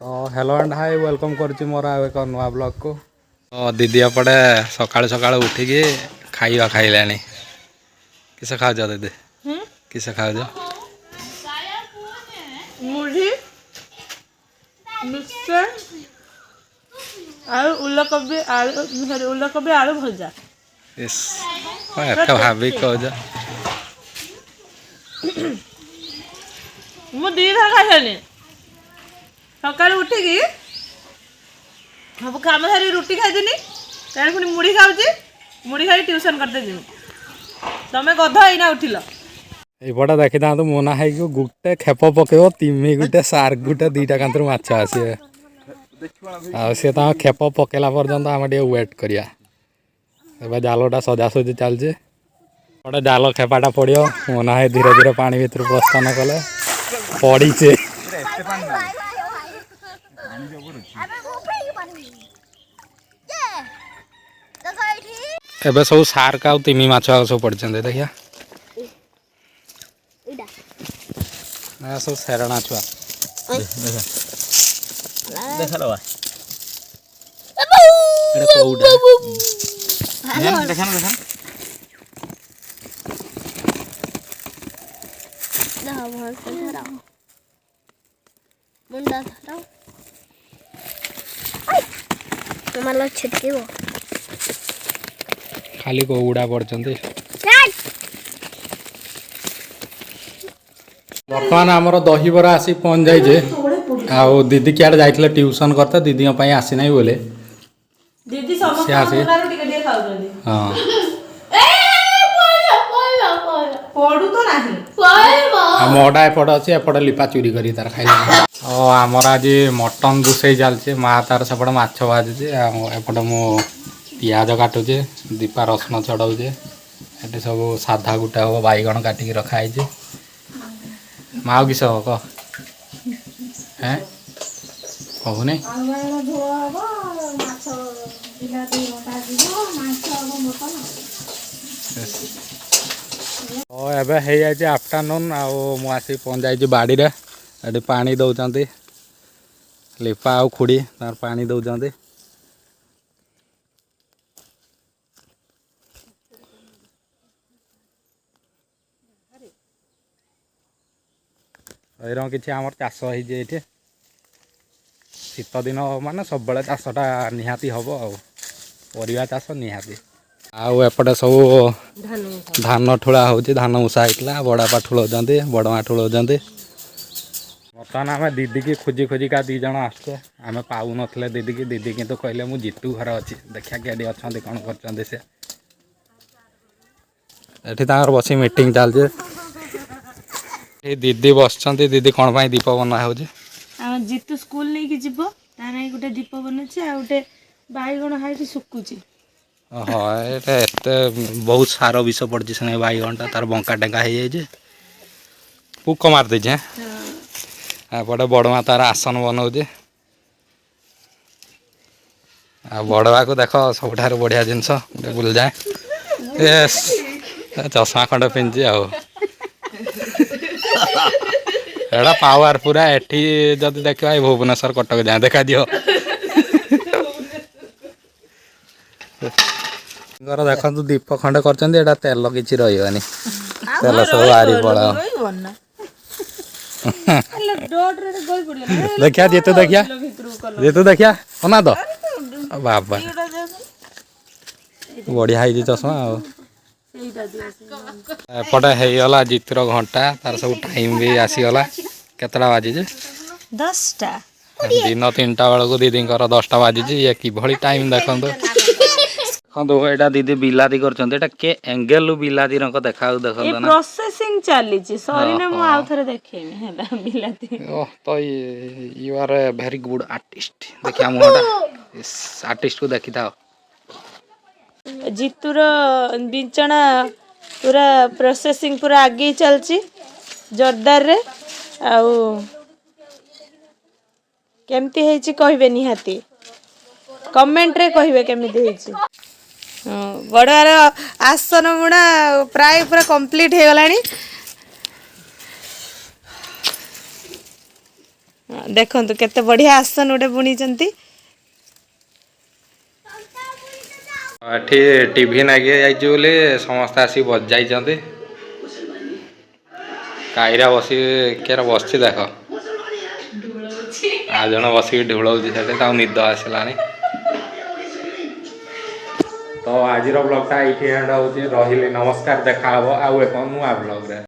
तो hello and hi welcome करुच्ची मोर आउ एक नुआ ब्लॉग को। तो दीदी एपटे सकाळु सकाळु उठिकी खाଇବା खाइलानी। किस खाऊ दीदी किस खाऊ मुढ़ी मिक्सचर आलू उल्लकोबी आलू भजा। इस एत भाभी कौज मु दीदा खाइलानी सकाळु उठिकी सब काम सारी रुटी खाइदिनी तेरे पुणी मुढ़ी खाऊची मुढ़ी खाई ट्यूशन करते जी तमें गध एना उठिल एपटे देखी था मोना है गोटे खेप पकेब तिमी गोटे सार्क गोटे दीटा कांतर माछ आसे सी खेप पकेला पर्यंत आम वेट करिया। जालटा सजासजी चलचे गोटे जाल खेपाटा पड़ो मोना है धीरे धीरे पानी भर प्रस्थान कले पड़ीचे। एबे सब सार्क आउ तिमी माछ सब पड़ते देखिया सब सेरणा छुआ खाली कौड़ा पड़ते। बर्तमान आमर दहीबरा आसी पहुँच जाइए आउ दीदी क्या जाइए ट्यूशन करते दीदी आसी ना बोले दीदी हाँ मोटा एपट अच्छे एपट लिपा चूरी कर तार खाई आमर आज मटन रोषे चलचे माँ तार सेपटे माछ भाजुचे एपट मु पियाज काटुचे दीपा रसुण चढ़ाऊे ये सब साधा गुटा हम बैगण काटिकी रखाई माँ किस हम कह कहूनी एबे हो जाए आफ्टरनून आसी पहुँच जाइए बाड़ी रे ये पानी दौरान लिपा आ खुड़ी तार पानी दौरान कि आमर चाष हो शीत दिन मान सब चाषटा निहाती हम आरिया चाष निहाती आउपटे सब धान ठुला हो धान उषा होता बड़ापा ठुलाऊँ बड़मा ठुलाऊँ। बर्तमान आम दीदी की खोजी खोजी का दी जन आसचे आम पाऊ नथिले दीदी की दीदी किंतु कहले मु जीतू घर अच्छी देखा कि अच्छा कौन कर बस मीटिंग चलचे दीदी बस दीदी कौन पाई दीप बना हो जीतू स्कूल नहीं कि जीव तार गोटे दीप बनुचे आ गोटे बैगण हाई सुकुची हाँ ये बहुत सार विष पड़ी से बैगणटा तार बंका टेंका हो जाए पुक मार देजे एपटे बड़मा तार आसन बनाऊे बड़वा को देख सब बढ़िया जिनस बुल जाए चषमा खंड पिंधि एटा पावर पूरा एठी जदि देखा भुवनेश्वर कटक जाए देखा दियो देखु दीप खंडे कर तेल किसी रही तेल सब बाहरी पड़ा देखिया जेतु देखिया ना तो बाबा बढ़िया है चषमा एपटे होगला जीतुर घंटा तार सब टाइम भी आसीगला केतटा बाजी 10टा दिन 3टा बेलू दीदी 10टा बाजी ये कि टाइम देखो देखो एटा दीदी बिलाती करछन्ते के एंगल बिलाती रंग देखा देखो ना प्रोसेसिंग चली छी सॉरी ना मु आउ थरे देखेनी हैला बिलाती ओह तो you are a very good artist देखिया मोटा इस आर्टिस्ट को देखि था जीतुर बिंचना पूरा प्रोसेसिंग पूरा आगे चलची जोरदार रे आउ केमती हेची कहबे निहाती कमेंट रे कहबे केमिति हेची बड़ार आसन बुणा प्राय पूरा कंप्लीट हो गलानी देखंतु केते बढ़िया आसन गोटे बुणीचंती एठी टीवी नागे जाइए बोले समस्त आसी बजाई काईरा बसी केरा बस देख आ जन बसिक ढोलौची से निद आसला तो आज ब्लॉगटा ये एंड हो रही नमस्कार देखा आउ एक नुआ ब्लॉग रे।